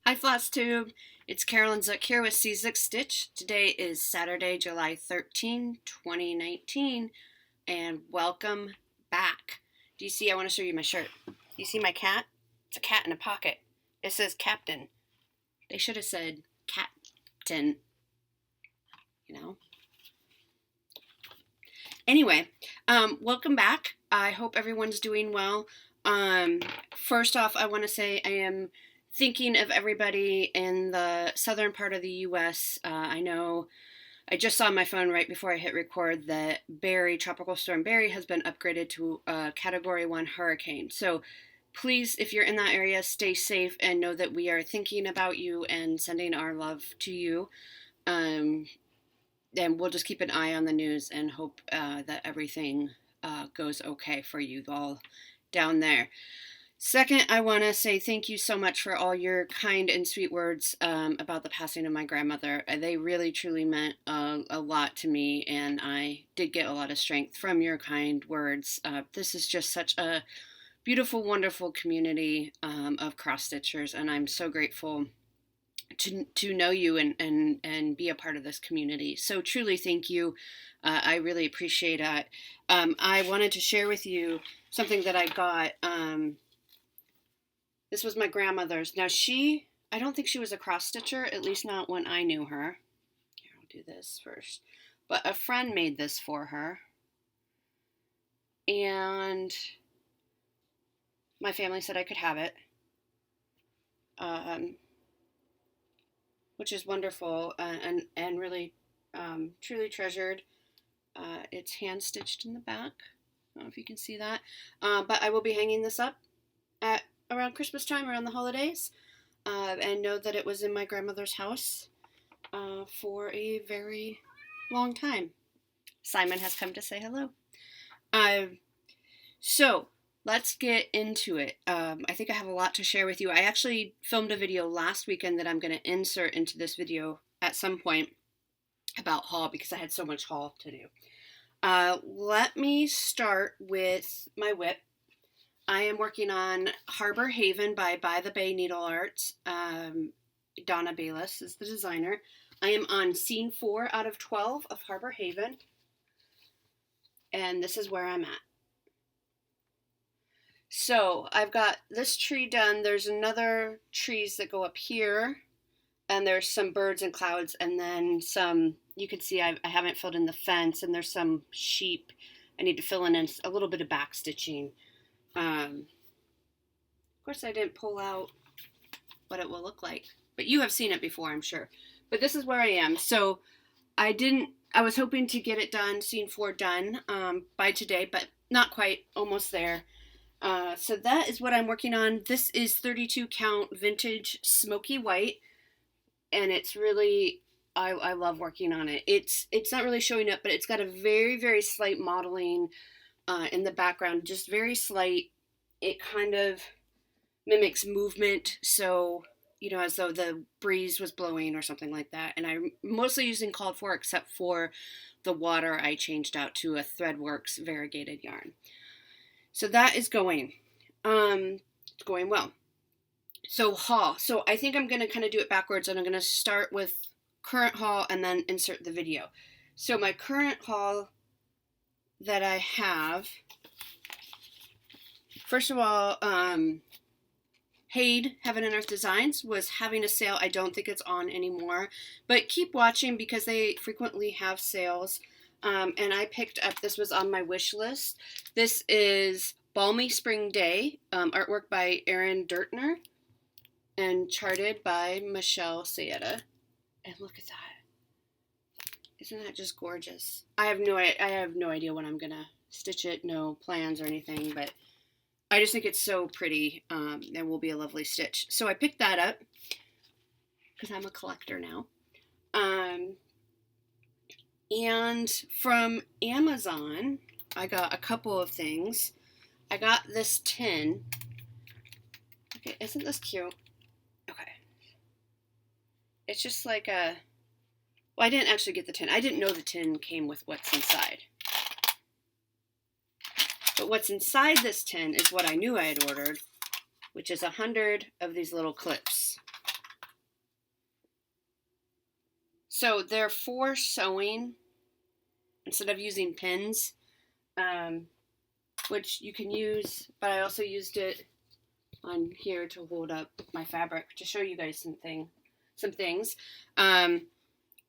Hi Flosstube, it's Carolyn Zook here with C6 Stitch. Today is Saturday, July 13, 2019, and welcome back. Do you see, I want to show you my shirt. Do you see my cat? It's a cat in a pocket. It says Captain. They should have said Captain, you know. Anyway, welcome back. I hope everyone's doing well. First off, I want to say I am thinking of everybody in the southern part of the U.S. I know I just saw on my phone right before I hit record that Tropical Storm Barry has been upgraded to a Category 1 hurricane. So please, if you're in that area, stay safe and know that we are thinking about you and sending our love to you. And we'll just keep an eye on the news and hope that everything goes okay for you all down there. Second, I want to say thank you so much for all your kind and sweet words about the passing of my grandmother. They really, truly meant a lot to me, and I did get a lot of strength from your kind words. This is just such a beautiful, wonderful community of cross-stitchers, and I'm so grateful to know you and be a part of this community. So truly thank you. I really appreciate it. I wanted to share with you something that I got. This was my grandmother's. Now I don't think she was a cross-stitcher, at least not when I knew her. Here, I'll do this first. But a friend made this for her. And my family said I could have it. Which is wonderful and really truly treasured. It's hand-stitched in the back. I don't know if you can see that. But I will be hanging this up at around Christmas time, around the holidays, and know that it was in my grandmother's house for a very long time. Simon has come to say hello. So let's get into it. I think I have a lot to share with you. I actually filmed a video last weekend that I'm going to insert into this video at some point about haul because I had so much haul to do. Let me start with my whip. I am working on Harbor Haven by the Bay Needle Arts. Donna Bayless is the designer. I am on scene 4 out of 12 of Harbor Haven. And this is where I'm at. So I've got this tree done. There's another trees that go up here. And there's some birds and clouds. And then some, you can see I haven't filled in the fence. And there's some sheep. I need to fill in a little bit of back stitching. Of course, I didn't pull out what it will look like, but you have seen it before, I'm sure. But this is where I am. So I was hoping to get it done, scene 4 done by today, but not quite, almost there. So that is what I'm working on. This is 32 count vintage smoky white, and it's really, I love working on it. It's not really showing up, but it's got a very, very slight modeling in the background, just very slight. It kind of mimics movement, so, you know, as though the breeze was blowing or something like that. And I'm mostly using called for, except for the water I changed out to a Threadworks variegated yarn. So that is going. It's going well. So haul. So I think I'm going to kind of do it backwards, and I'm going to start with current haul and then insert the video. So my current haul that I have, first of all, HAED, Heaven and Earth Designs, was having a sale. I don't think it's on anymore, but keep watching because they frequently have sales. And I picked up, this was on my wish list. This is Balmy Spring Day, artwork by Erin Dirtner and charted by Michelle Sayeda. And look at that. Isn't that just gorgeous? I have no idea when I'm gonna stitch it, no plans or anything, but I just think it's so pretty. It will be a lovely stitch. So I picked that up because I'm a collector now. And from Amazon, I got a couple of things. I got this tin. Okay, isn't this cute? Okay. It's just like a, well, I didn't actually get the tin. I didn't know the tin came with what's inside. But what's inside this tin is what I knew I had ordered, which is 100 of these little clips. So they're for sewing instead of using pins, which you can use, but I also used it on here to hold up my fabric to show you guys some things. And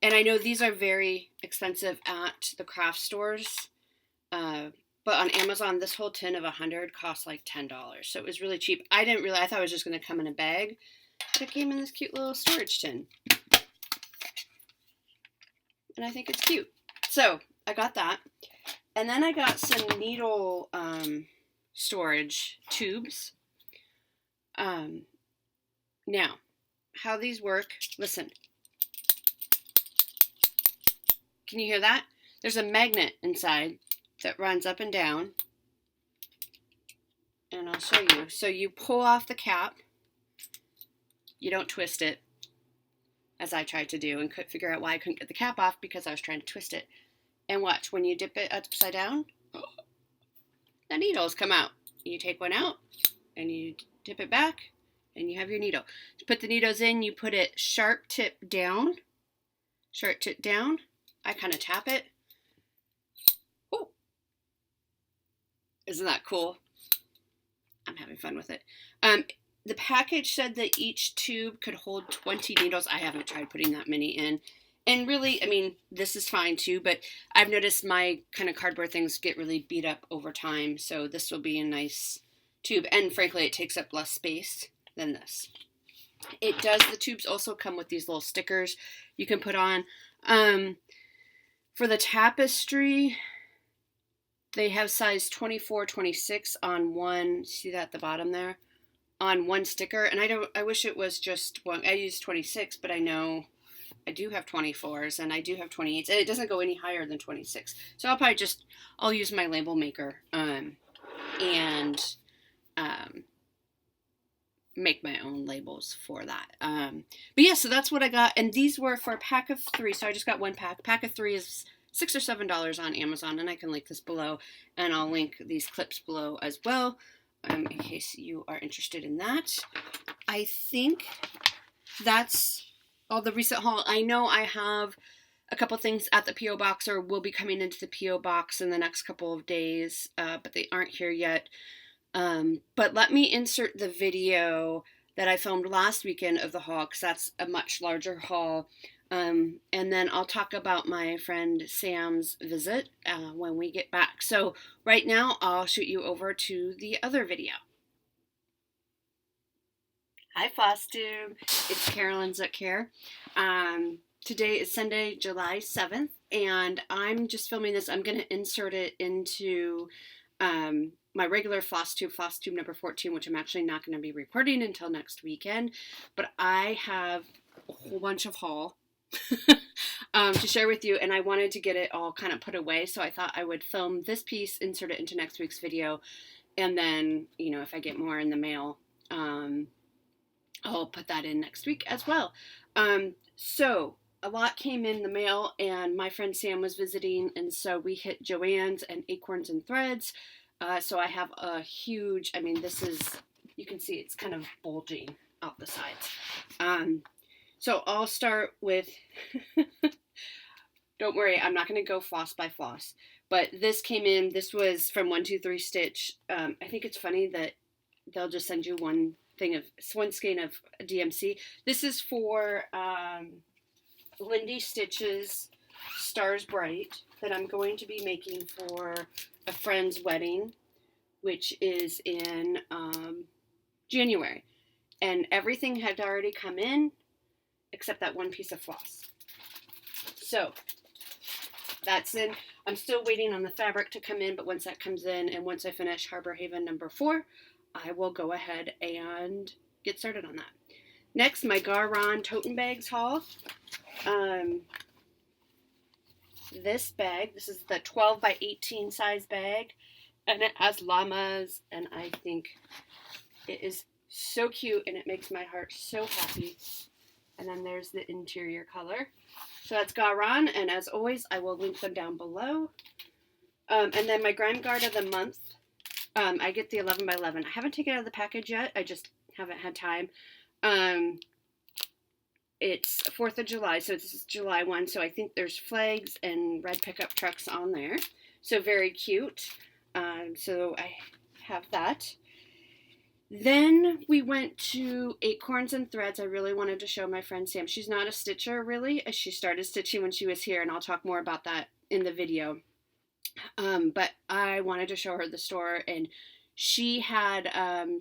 I know these are very expensive at the craft stores, but on Amazon, this whole tin of 100 costs like $10. So it was really cheap. I thought it was just going to come in a bag, but it came in this cute little storage tin. And I think it's cute. So I got that. And then I got some needle storage tubes. Now, how these work, listen. Can you hear that? There's a magnet inside that runs up and down. And I'll show you. So you pull off the cap. You don't twist it, as I tried to do, and couldn't figure out why I couldn't get the cap off because I was trying to twist it. And watch, when you dip it upside down, the needles come out. You take one out, and you dip it back, and you have your needle. To put the needles in, you put it sharp tip down. Sharp tip down. I kind of tap it. Oh, isn't that cool? I'm having fun with it. The package said that each tube could hold 20 needles. I haven't tried putting that many in. And really, I mean, this is fine too, but I've noticed my kind of cardboard things get really beat up over time. So this will be a nice tube. And frankly, it takes up less space than this. The tubes also come with these little stickers you can put on. For the tapestry, they have size 24, 26 on one. See that at the bottom there? On one sticker. And I wish it was just one. I use 26, but I know I do have 24s and I do have 28s. And it doesn't go any higher than 26. So I'll use my label maker and make my own labels for that. But yeah, so that's what I got. And these were for a pack of 3. So I just got one pack. Pack of 3 is $6 or $7 on Amazon. And I can link this below. And I'll link these clips below as well. In case you are interested in that. I think that's all the recent haul. I know I have a couple things at the P.O. Box or will be coming into the P.O. Box in the next couple of days, but they aren't here yet. But let me insert the video that I filmed last weekend of the haul, because that's a much larger haul. And then I'll talk about my friend Sam's visit when we get back. So right now I'll shoot you over to the other video. Hi Flosstube, it's Carolyn Zook here. Today is Sunday, July 7th, and I'm just filming this. I'm going to insert it into my regular Flosstube number 14, which I'm actually not going to be recording until next weekend. But I have a whole bunch of haul to share with you, and I wanted to get it all kind of put away, so I thought I would film this piece, insert it into next week's video, and then, you know, if I get more in the mail, I'll put that in next week as well. So a lot came in the mail, and my friend Sam was visiting, and so we hit Joann's and Acorns and Threads. So I have a huge, I mean, this is, you can see it's kind of bulging out the sides. So I'll start with, don't worry, I'm not going to go floss by floss, but this came in, this was from 123 Stitch. I think it's funny that they'll just send you one skein of DMC. This is for Lindy Stitch's Stars Bright that I'm going to be making for a friend's wedding, which is in January. And everything had already come in except that one piece of floss. So that's in. I'm still waiting on the fabric to come in, but once that comes in and once I finish Harbor Haven number 4, I will go ahead and get started on that. Next, my Garon Toten Bags haul. This bag, this is the 12 by 18 size bag, and it has llamas, and I think it is so cute, and it makes my heart so happy. And then there's the interior color. So that's Garon, and as always, I will link them down below. And then my Grime Guard of the month, I get the 11 by 11. I haven't taken it out of the package yet. I just haven't had time. it's 4th of July, so it's July 1, so I think there's flags and red pickup trucks on there. So very cute. So I have that. Then we went to Acorns and Threads. I really wanted to show my friend Sam. She's not a stitcher, really. She started stitching when she was here, and I'll talk more about that in the video. But I wanted to show her the store, and she had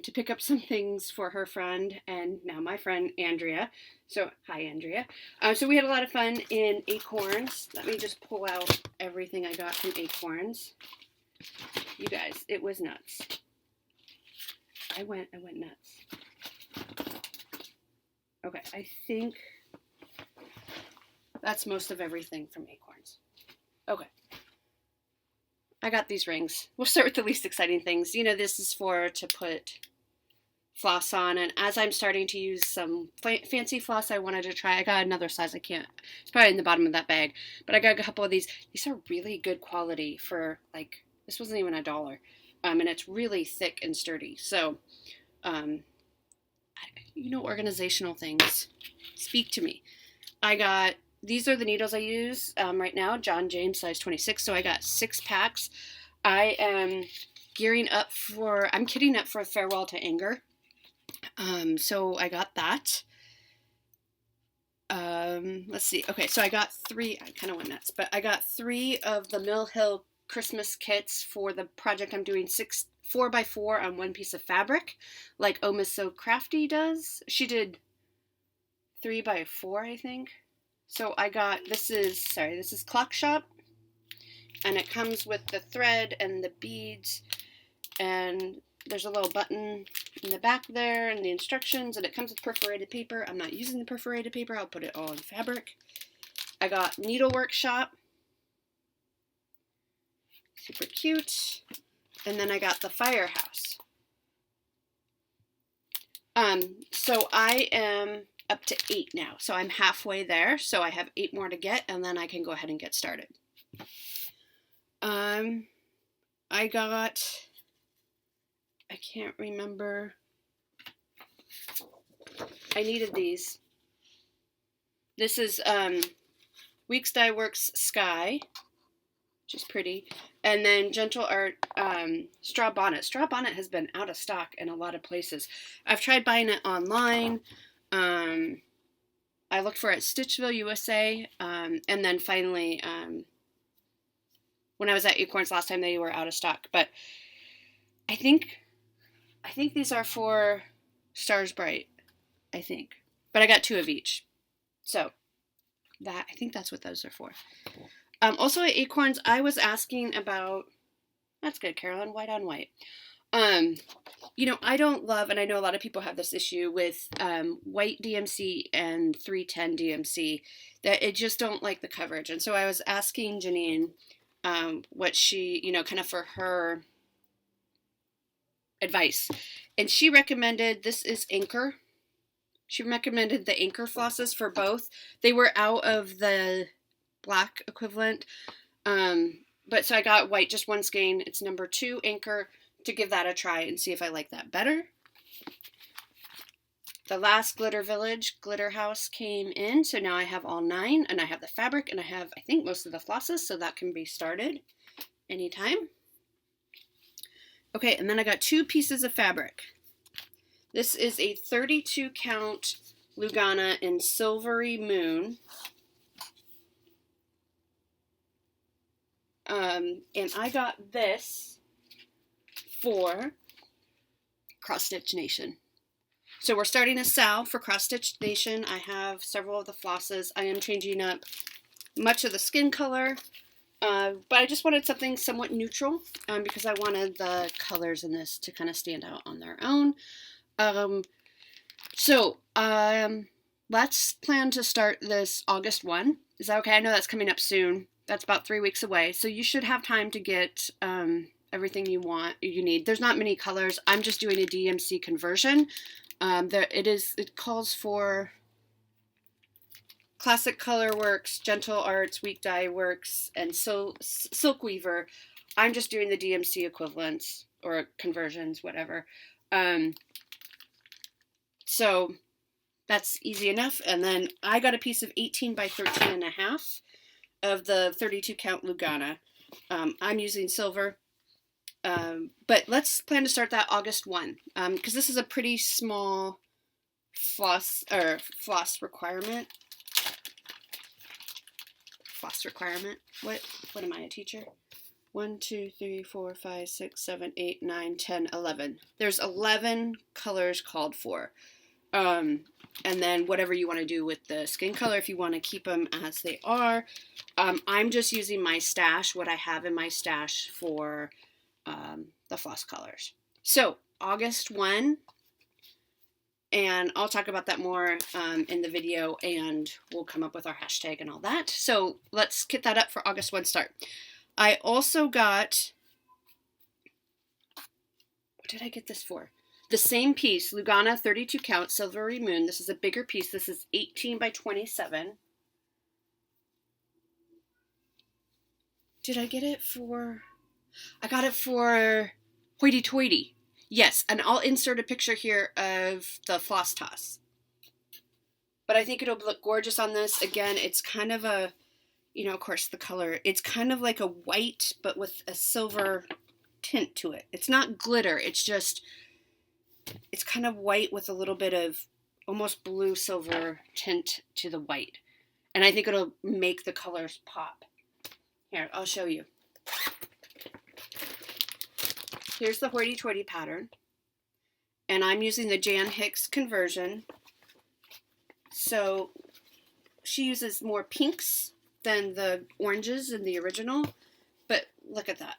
to pick up some things for her friend, and now my friend Andrea. So, hi, Andrea. So we had a lot of fun in Acorns. Let me just pull out everything I got from Acorns. You guys, it was nuts. I went nuts. Okay, I think that's most of everything from Acorns. Okay. I got these rings. We'll start with the least exciting things. You know, this is to put floss on, and as I'm starting to use some fancy floss I wanted to try, I got another size. I can't, it's probably in the bottom of that bag, but I got a couple of these. These are really good quality for, like, this wasn't even $1. And it's really thick and sturdy. So, you know, organizational things. Speak to me. These are the needles I use right now, John James size 26. So I got 6 packs. I am I'm kitting up for Farewell to Anger. So I got that. Let's see. Okay, so I got 3. I kind of went nuts, but I got 3 of the Mill Hill Christmas kits for the project I'm doing, 4x4 on one piece of fabric, like Oma So Crafty does. She did 3x4, I think. So I got, this is Clock Shop, and it comes with the thread and the beads, and there's a little button in the back there and the instructions, and it comes with perforated paper. I'm not using the perforated paper. I'll put it all in fabric. I got Needlework Shop. Super cute. And then I got the Firehouse. So I am up to 8 now. So I'm halfway there. So I have 8 more to get, and then I can go ahead and get started. I can't remember. I needed these. This is Weeks Dye Works Sky, which is pretty. And then Gentle Art Straw Bonnet. Straw Bonnet has been out of stock in a lot of places. I've tried buying it online. I looked for it at Stitchville, USA. And then finally, when I was at Acorns last time, they were out of stock. But I think these are for Stars Bright, I think. But I got 2 of each. So I think that's what those are for. Also at Acorns, I was asking about, that's good, Carolyn, white on white. You know, I don't love, and I know a lot of people have this issue with white DMC and 310 DMC, that it just don't like the coverage. And so I was asking Janine what she, you know, kind of for her advice. And she recommended, this is Anchor. She recommended the Anchor flosses for both. They were out of the black equivalent. But so I got white, just one skein. It's number 2 Anchor, to give that a try and see if I like that better. The last Glitter Village Glitter House came in, so now I have all 9, and I have the fabric, and I have, I think, most of the flosses, so that can be started anytime. Okay, and then I got 2 pieces of fabric. This is a 32 count Lugana in Silvery Moon. And I got this for Cross Stitch Nation. So we're starting a sal for Cross Stitch Nation. I have several of the flosses. I am changing up much of the skin color, but I just wanted something somewhat neutral because I wanted the colors in this to kind of stand out on their own. Let's plan to start this August 1. Is that okay? I know that's coming up soon. That's about 3 weeks away. So you should have time to get everything you need. There's not many colors. I'm just doing a DMC conversion. It calls for Classic Color Works, Gentle Arts, Week Dye Works, and Silk Weaver. I'm just doing the DMC equivalents or conversions, whatever. So That's easy enough. And then I got a piece of 18 by 13 and a half of the 32 count Lugana. I'm using silver. But let's plan to start that August 1, because this is a pretty small floss requirement. Floss requirement. What am I, a teacher? 1, 2, 3, 4, 5, 6, 7, 8, 9, 10, 11. There's 11 colors called for. And then whatever you want to do with the skin color, if you want to keep them as they are. I'm just using my stash, what I have in my stash for the floss colors. So August 1, and I'll talk about that more in the video, and we'll come up with our hashtag and all that. So let's get that up for August 1 start. I also got, what did I get this for? The same piece, Lugana 32 count, Silvery Moon. This is a bigger piece. This is 18 by 27. Did I get it for, I got it for Hoity Toity. Yes, and I'll insert a picture here of the floss toss. But I think it'll look gorgeous on this. Again, it's kind of a, you know, of course, the color. It's kind of like a white, but with a silver tint to it. It's not glitter. It's just, it's kind of white with a little bit of almost blue silver tint to the white. And I think it'll make the colors pop. Here, I'll show you. Here's the Hoity Toity pattern, and I'm using the Jan Hicks conversion. So she uses more pinks than the oranges in the original, but look at that.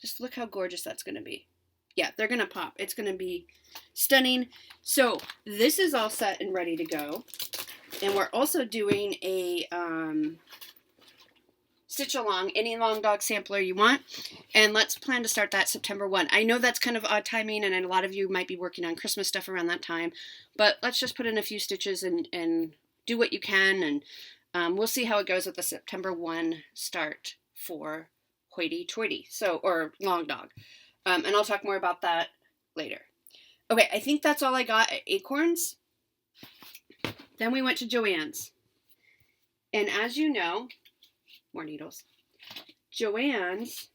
Just look how gorgeous that's going to be. Yeah, they're going to pop. It's going to be stunning. So this is all set and ready to go, and we're also doing a stitch along, any long dog sampler you want, and let's plan to start that September 1. I know that's kind of odd timing, and a lot of you might be working on Christmas stuff around that time, but let's just put in a few stitches and do what you can, and we'll see how it goes with the September 1 start for Hoity Toity, or long dog, and I'll talk more about that later. Okay, I think that's all I got at Acorns. Then we went to Joann's, and as you know, more needles. Joann's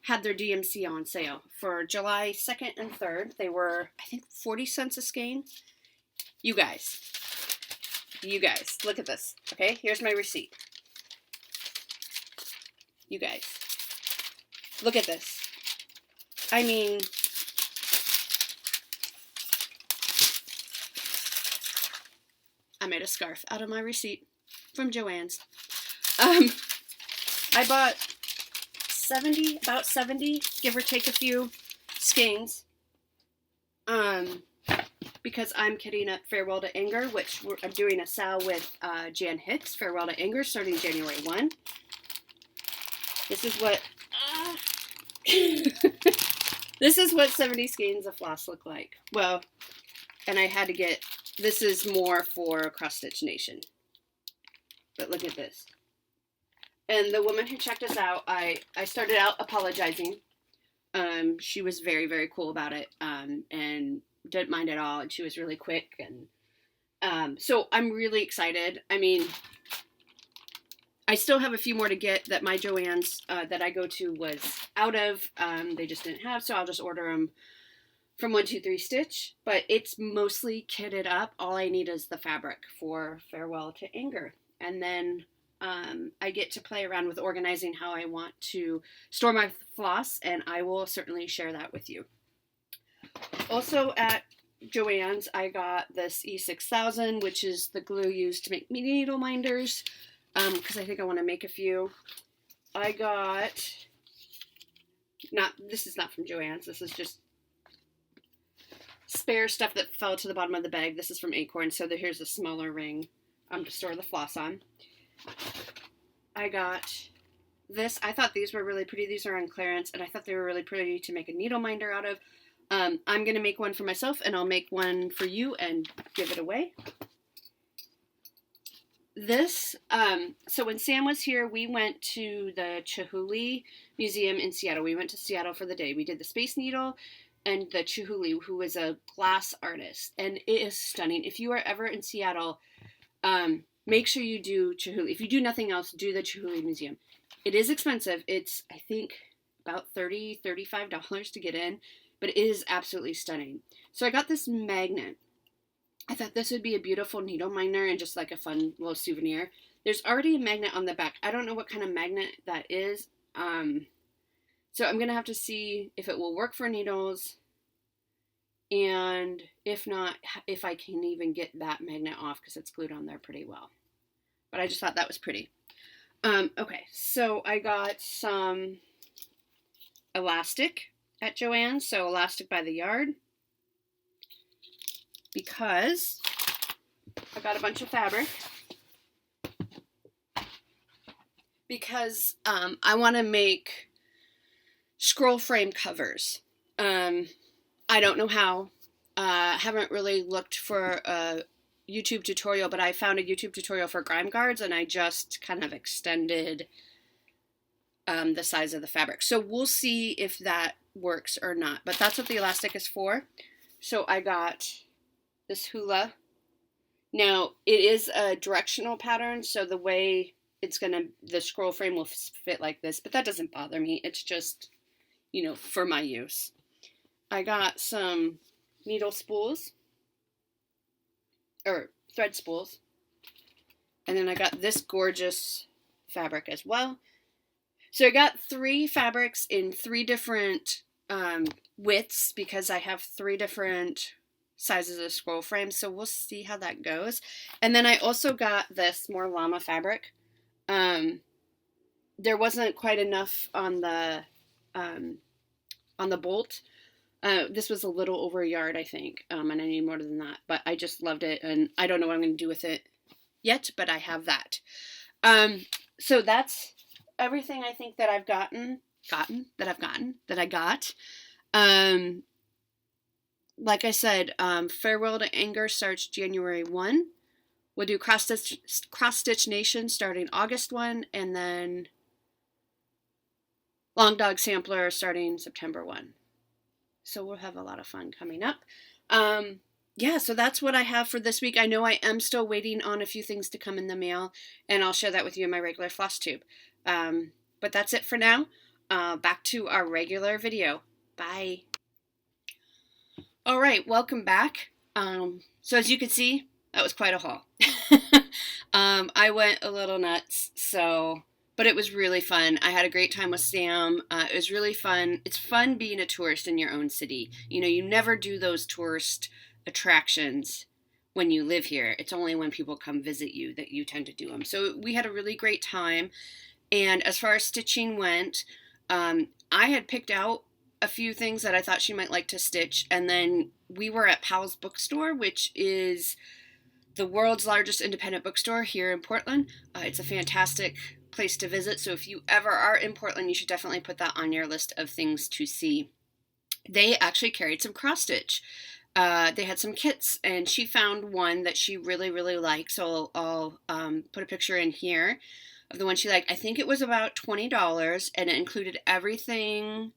had their DMC on sale for July 2nd and 3rd. They were, I think, 40 cents a skein. You guys, look at this. Okay, here's my receipt. You guys, look at this. I mean, I made a scarf out of my receipt from Joann's. I bought about 70, give or take a few skeins, because I'm kitting up Farewell to Anger, which I'm doing a sale with Jan Hicks, Farewell to Anger, starting January 1. This is what, this is what 70 skeins of floss look like. Well, and I had to get, this is more for Cross Stitch Nation. But look at this. And the woman who checked us out, I started out apologizing. She was very, very cool about it, and didn't mind at all, and she was really quick, and so I'm really excited. I mean, I still have a few more to get that my Joann's that I go to was out of. They just didn't have, so I'll just order them from 123 Stitch, but it's mostly kitted up. All I need is the fabric for Farewell to Anger, and then I get to play around with organizing how I want to store my floss, and I will certainly share that with you. Also at Joann's, I got this E6000, which is the glue used to make needle minders, because I think I want to make a few. I got, this is not from Joann's, this is just spare stuff that fell to the bottom of the bag. This is from Acorn, so here's a smaller ring to store the floss on. I got this. I thought these were really pretty. These are on clearance, and I thought they were really pretty to make a needle minder out of. I'm going to make one for myself, and I'll make one for you and give it away. This, so when Sam was here, we went to the Chihuly Museum in Seattle. We went to Seattle for the day. We did the Space Needle, and the Chihuly, who is a glass artist, and it is stunning. If you are ever in Seattle, make sure you do Chihuly. If you do nothing else, do the Chihuly Museum. It is expensive. It's, I think, about $30, $35 to get in, but it is absolutely stunning. So I got this magnet. I thought this would be a beautiful needle miner and just like a fun little souvenir. There's already a magnet on the back. I don't know what kind of magnet that is. So I'm going to have to see if it will work for needles, and if not, if I can even get that magnet off because it's glued on there pretty well. But I just thought that was pretty. Okay, so I got some elastic at Joann, so elastic by the yard, because I got a bunch of fabric, because I want to make scroll frame covers. I don't know how. Haven't really looked for a YouTube tutorial, but I found a YouTube tutorial for grime guards, and I just kind of extended the size of the fabric. So we'll see if that works or not, but that's what the elastic is for. So I got this hula. Now, it is a directional pattern, so the way it's the scroll frame will fit like this, but that doesn't bother me. It's just, you know, for my use. I got some needle spools, or thread spools, and then I got this gorgeous fabric as well. So I got 3 fabrics in 3 different widths, because I have 3 different sizes of scroll frame, so we'll see how that goes. And then I also got this more llama fabric. There wasn't quite enough on the bolt. This was a little over a yard, I think, and I need more than that, but I just loved it, and I don't know what I'm going to do with it yet, but I have that. So that's everything I think that I've got. Like I said, Farewell to Anger starts January 1. We'll do Cross Stitch Nation starting August 1, and then Long Dog Sampler starting September 1. So we'll have a lot of fun coming up. Yeah, so that's what I have for this week. I know I am still waiting on a few things to come in the mail, and I'll share that with you in my regular Flosstube. But that's it for now. Back to our regular video. Bye. All right, welcome back. So as you can see, that was quite a haul. I went a little nuts, but it was really fun. I had a great time with Sam. It was really fun. It's fun being a tourist in your own city. You know, you never do those tourist attractions when you live here. It's only when people come visit you that you tend to do them. So we had a really great time. And as far as stitching went, I had picked out a few things that I thought she might like to stitch. And then we were at Powell's Bookstore, which is the world's largest independent bookstore here in Portland. It's a fantastic place to visit. So if you ever are in Portland, you should definitely put that on your list of things to see. They actually carried some cross stitch. They had some kits, and she found one that she really, really liked. So I'll put a picture in here of the one she liked. I think it was about $20, and it included everything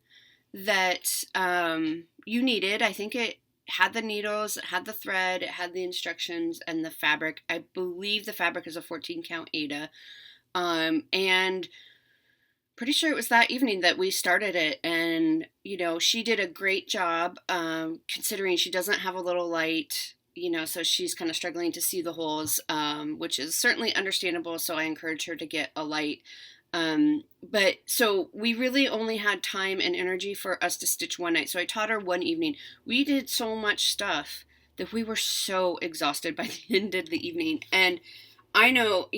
that you needed. I think it had the needles, it had the thread, it had the instructions, and the fabric. I believe the fabric is a 14 count Aida. And pretty sure it was that evening that we started it, and, you know, she did a great job, considering she doesn't have a little light, you know, so she's kind of struggling to see the holes, which is certainly understandable, so I encourage her to get a light. But so we really only had time and energy for us to stitch one night, so I taught her one evening. We did so much stuff that we were so exhausted by the end of the evening, and I know,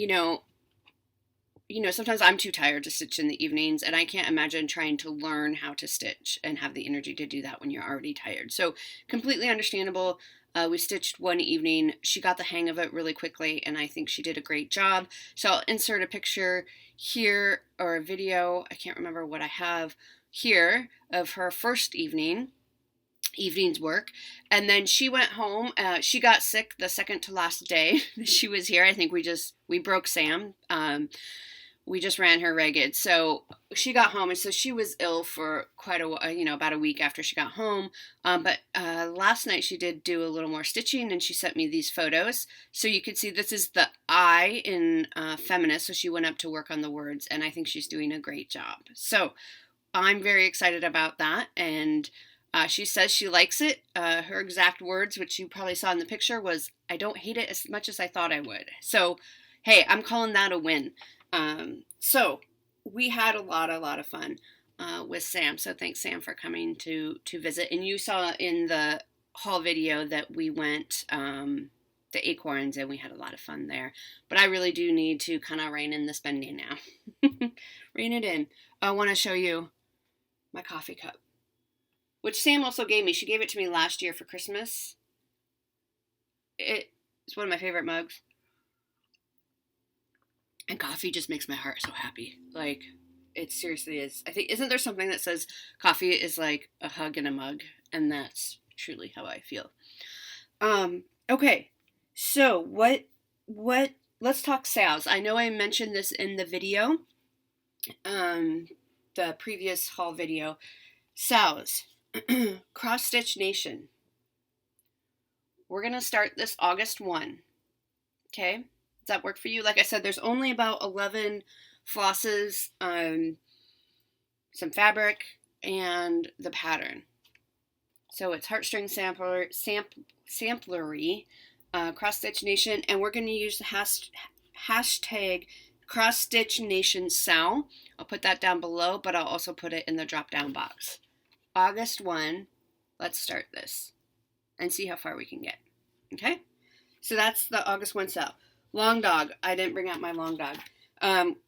sometimes I'm too tired to stitch in the evenings, and I can't imagine trying to learn how to stitch and have the energy to do that when you're already tired. So completely understandable. We stitched one evening. She got the hang of it really quickly, and I think she did a great job. So I'll insert a picture here, or a video, I can't remember what I have here, of her first evening's work. And then she went home. She got sick the second to last day she was here. I think we broke Sam. we just ran her ragged. So she got home, and so she was ill for quite a while, about a week after she got home. But last night she did do a little more stitching, and she sent me these photos. So you can see this is the I in feminist. So she went up to work on the words, and I think she's doing a great job. So I'm very excited about that, and she says she likes it. Her exact words, which you probably saw in the picture, was, "I don't hate it as much as I thought I would." So, hey, I'm calling that a win. So we had a lot of fun with Sam. So thanks, Sam, for coming to visit. And you saw in the haul video that we went the Acorns, and we had a lot of fun there. But I really do need to kind of rein in the spending now. Rein it in. I want to show you my coffee cup, which Sam also gave me. She gave it to me last year for Christmas. It's one of my favorite mugs. And coffee just makes my heart so happy. Like, it seriously is. I think, isn't there something that says coffee is like a hug in a mug? And that's truly how I feel. Okay. So let's talk sales. I know I mentioned this in the video, the previous haul video. Sales. Cross Stitch Nation. We're going to start this August 1. Okay? Does that work for you? Like I said, there's only about 11 flosses, some fabric, and the pattern. So it's Heartstring Samplery, Cross Stitch Nation, and we're going to use the hashtag Cross Stitch Nation Sal. I'll put that down below, but I'll also put it in the drop down box. August 1, let's start this and see how far we can get. Okay? So that's the August 1 sale. Long dog. I didn't bring out my long dog.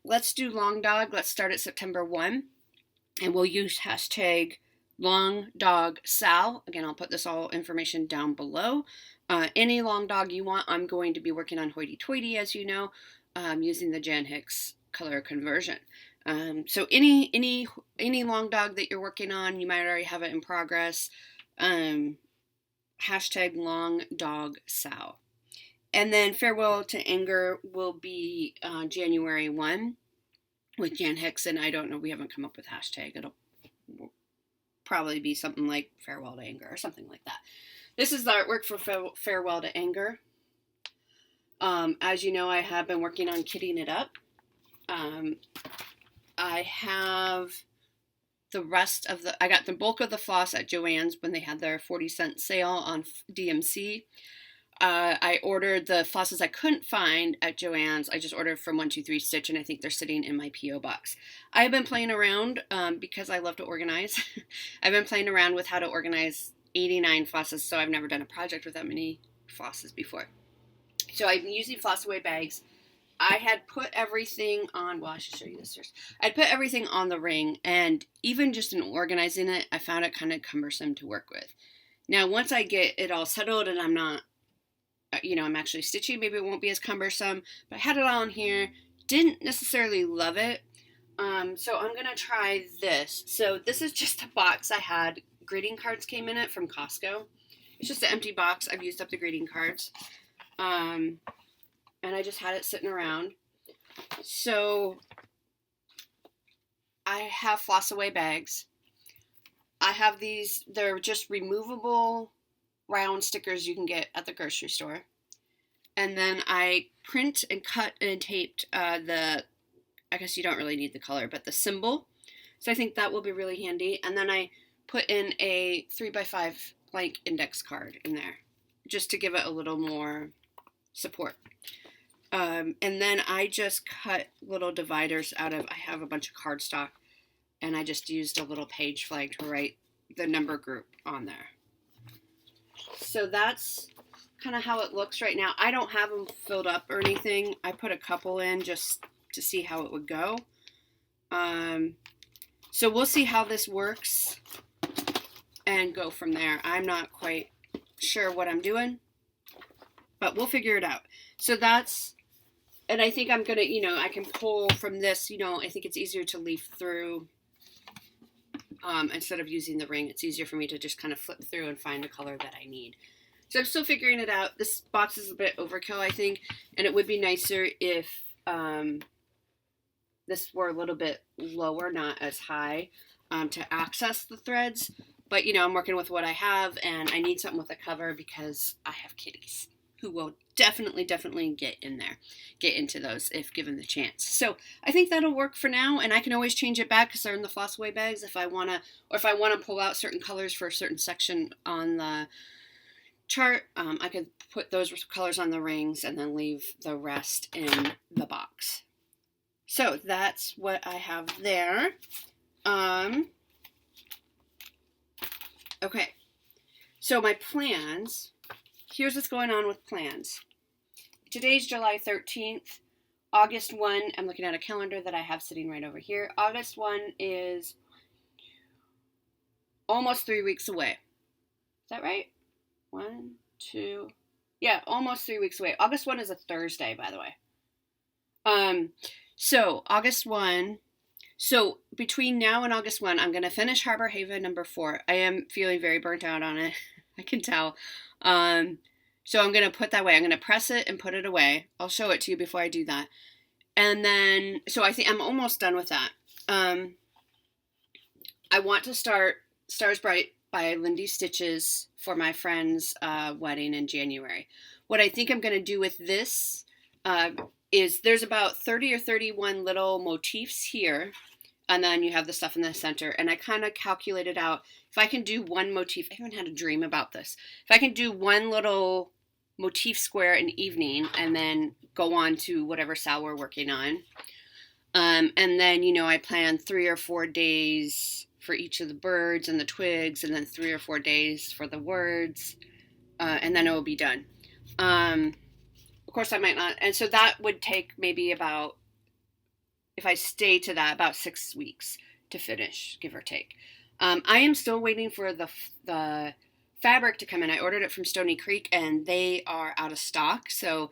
Let's do long dog. Let's start at September 1. And we'll use hashtag long dog Sal. Again, I'll put this all information down below. Any long dog you want. I'm going to be working on Hoity Toity, as you know, using the Jan Hicks color conversion. So any long dog that you're working on, you might already have it in progress. Hashtag long dog Sal. And then Farewell to Anger will be January 1 with Jan Hicks, and I don't know, we haven't come up with hashtag. It'll probably be something like Farewell to Anger or something like that. This is the artwork for Farewell to Anger. As you know, I have been working on kitting it up. I have the rest of I got the bulk of the floss at Joann's when they had their 40-cent sale on DMC. I ordered the flosses I couldn't find at Joann's. I just ordered from 123 Stitch, and I think they're sitting in my P.O. box. I have been playing around because I love to organize. I've been playing around with how to organize 89 flosses, so I've never done a project with that many flosses before. So I'm using floss away bags. I had put everything on, well, I should show you this first. I'd put everything on the ring, and even just in organizing it, I found it kind of cumbersome to work with. Now, once I get it all settled and I'm not, I'm actually stitching, maybe it won't be as cumbersome, but I had it all in here, didn't necessarily love it, so I'm going to try this. So this is just a box I had. Greeting cards came in it from Costco. It's just an empty box. I've used up the greeting cards, and I just had it sitting around. So I have floss away bags. I have these, they're just removable round stickers you can get at the grocery store. And then I print and cut and taped I guess you don't really need the color, but the symbol. So I think that will be really handy. And then I put in a 3x5 blank index card in there, just to give it a little more support. And then I just cut little dividers I have a bunch of cardstock, and I just used a little page flag to write the number group on there. So that's kind of how it looks right now. I don't have them filled up or anything. I put a couple in just to see how it would go. So we'll see how this works and go from there. I'm not quite sure what I'm doing, but we'll figure it out. So that's, and I think I'm going to, I can pull from this, I think it's easier to leaf through instead of using the ring. It's easier for me to just kind of flip through and find the color that I need. So I'm still figuring it out. This box is a bit overkill, I think, and it would be nicer if the this were a little bit lower, not as high, to access the threads. But, you know, I'm working with what I have, and I need something with a cover because I have kitties who will definitely get in there, get into those if given the chance. So I think that'll work for now, and I can always change it back because they're in the floss away bags if I want to, or if I want to pull out certain colors for a certain section on the chart, I could put those colors on the rings and then leave the rest in the box. So that's what I have there. Okay, so my plans, here's what's going on with plans. Today's July 13th. August 1, I'm looking at a calendar that I have sitting right over here. August 1 is almost 3 weeks away. Is that right? 1, 2, yeah, almost 3 weeks away. August 1 is a Thursday, by the way. So August 1, so between now and August 1, I'm going to finish Harbor Haven number 4. I am feeling very burnt out on it. I can tell. So I'm going to put that away. I'm going to press it and put it away. I'll show it to you before I do that. And then, so I think I'm almost done with that. I want to start Stars Bright by Lindy Stitches for my friend's wedding in January. What I think I'm going to do with this is there's about 30 or 31 little motifs here, and then you have the stuff in the center. And I kind of calculated out if I can do one motif. I haven't had a dream about this. If I can do one little motif square an evening and then go on to whatever cell we're working on. And then, you know, I plan 3 or 4 days for each of the birds and the twigs, and then 3 or 4 days for the words, and then it will be done. Of course, I might not, and so that would take maybe about, if I stay to that, about 6 weeks to finish, give or take. I am still waiting for the fabric to come in. I ordered it from Stony Creek, and they are out of stock, so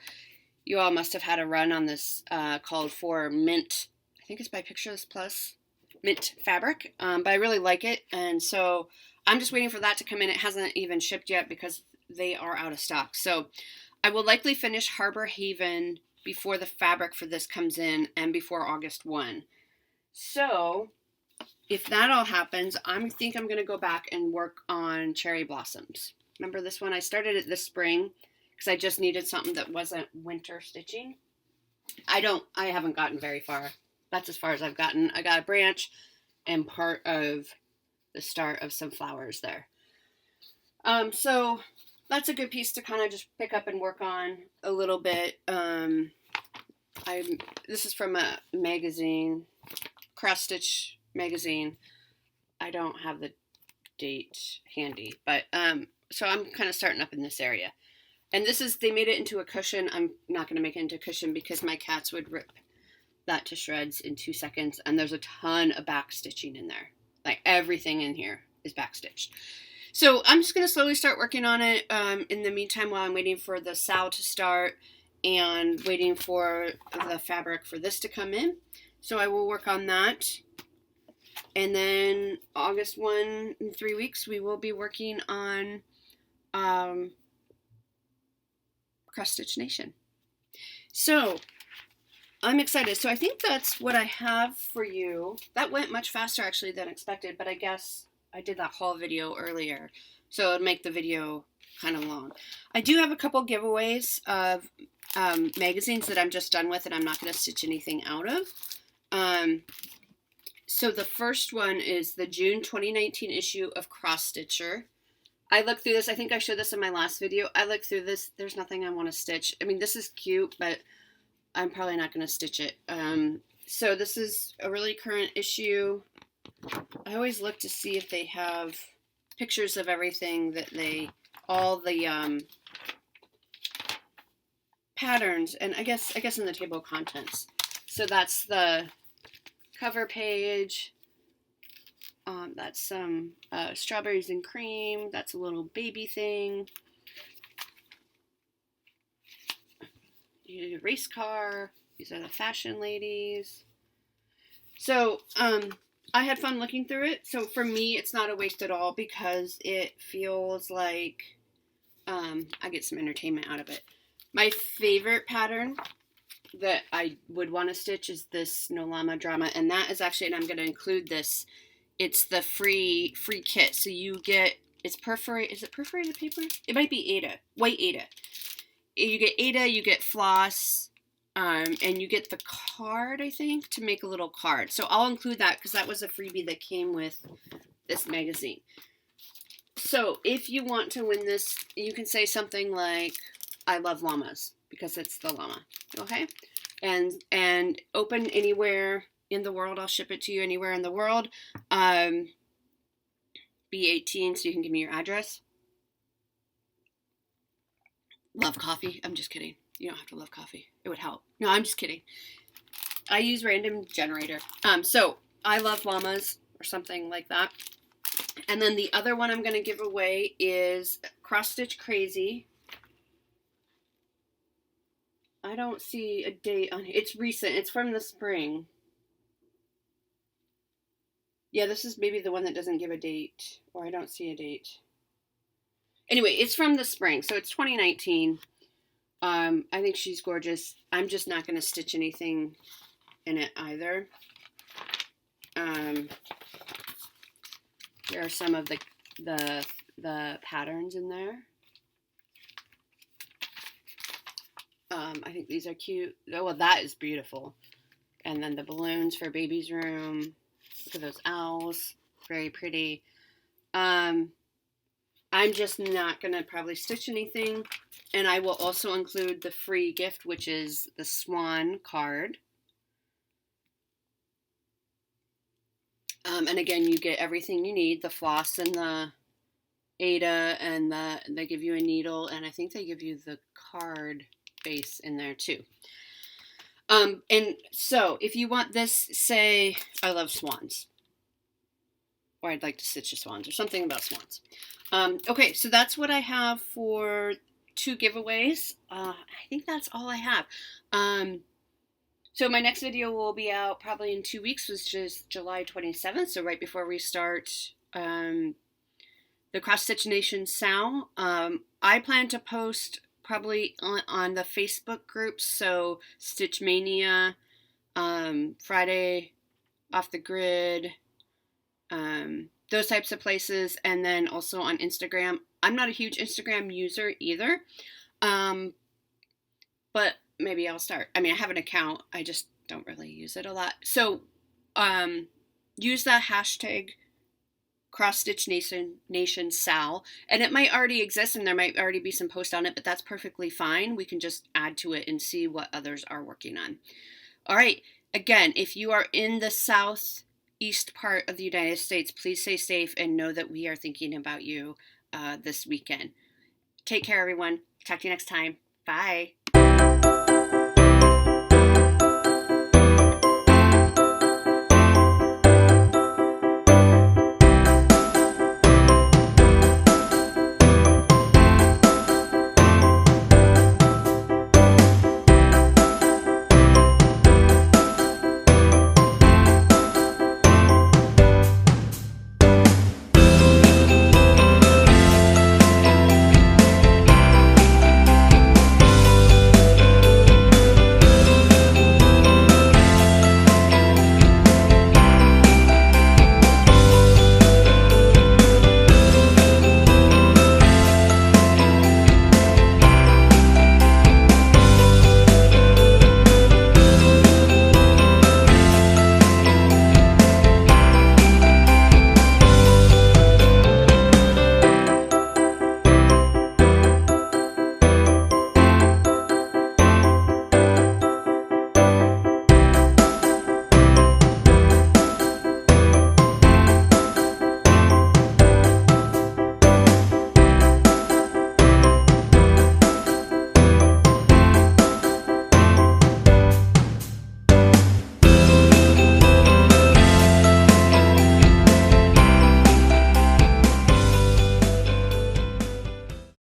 you all must have had a run on this called for Mint. I think it's by Pictures Plus. Mint fabric, but I really like it, and so I'm just waiting for that to come in. It hasn't even shipped yet because they are out of stock. So I will likely finish Harbor Haven before the fabric for this comes in and before August 1. So if that all happens, I think I'm going to go back and work on Cherry Blossoms. Remember this one? I started it this spring because I just needed something that wasn't winter stitching. I haven't gotten very far. That's as far as I've gotten. I got a branch and part of the start of some flowers there. So that's a good piece to kind of just pick up and work on a little bit. This is from a magazine, Cross Stitch magazine. I don't have the date handy, but so I'm kind of starting up in this area. And they made it into a cushion. I'm not going to make it into a cushion because my cats would rip that to shreds in 2 seconds, and there's a ton of back stitching in there. Like everything in here is back stitched. So I'm just going to slowly start working on it in the meantime while I'm waiting for the sow to start and waiting for the fabric for this to come in. So I will work on that. And then August 1, in 3 weeks, we will be working on Cross Stitch Nation. So I'm excited. So I think that's what I have for you. That went much faster actually than expected, but I guess I did that haul video earlier, so it'd make the video kind of long. I do have a couple giveaways of magazines that I'm just done with and I'm not going to stitch anything out of. So the first one is the June 2019 issue of Cross Stitcher. I looked through this. I think I showed this in my last video. I looked through this. There's nothing I want to stitch. I mean, this is cute, but I'm probably not going to stitch it. So this is a really current issue. I always look to see if they have pictures of everything that all the patterns, and I guess in the table of contents. So that's the cover page. That's some strawberries and cream. That's a little baby thing. A race car. These are the fashion ladies. So I had fun looking through it. So for me, it's not a waste at all because it feels like I get some entertainment out of it. My favorite pattern that I would want to stitch is this No Llama Drama, and that is actually, and I'm going to include this. It's the free kit, so you get, it's perforated. Is it perforated paper? It might be Ada, white Ada. You get Ada, you get floss, and you get the card, I think, to make a little card. So I'll include that because that was a freebie that came with this magazine. So if you want to win this, you can say something like, I love llamas, because it's the llama, okay? And open anywhere in the world. I'll ship it to you anywhere in the world. Be 18, so you can give me your address. Love coffee. I'm just kidding. You don't have to love coffee. It would help. No, I'm just kidding. I use random generator. So I love llamas or something like that. And then the other one I'm going to give away is Cross Stitch Crazy. I don't see a date on it. It's recent. It's from the spring. Yeah, this is maybe the one that doesn't give a date, or I don't see a date. Anyway, it's from the spring, so it's 2019. I think she's gorgeous. I'm just not going to stitch anything in it either. Here are some of the patterns in there. I think these are cute. Oh, well, that is beautiful. And then the balloons for baby's room. Look at those owls. Very pretty. I'm just not going to probably stitch anything. And I will also include the free gift, which is the swan card. And again, you get everything you need. The floss and the Ada, and they give you a needle. And I think they give you the card base in there too. And so if you want this, say, I love swans. Or I'd like to stitch the swans, or something about swans. Okay, so that's what I have for 2 giveaways. I think that's all I have. So my next video will be out probably in 2 weeks, which is July 27th. So right before we start the Cross Stitch Nation SAL. I plan to post probably on the Facebook groups. So Stitch Mania, Friday Off the Grid, those types of places, and then also on Instagram. I'm not a huge Instagram user either, but maybe I'll start. I mean, I have an account, I just don't really use it a lot. So use that hashtag Cross Stitch Nation SAL, and it might already exist and there might already be some posts on it, but that's perfectly fine. We can just add to it and see what others are working on. All right, again, if you are in the southeast part of the United States, please stay safe and know that we are thinking about you this weekend. Take care, everyone. Talk to you next time. Bye.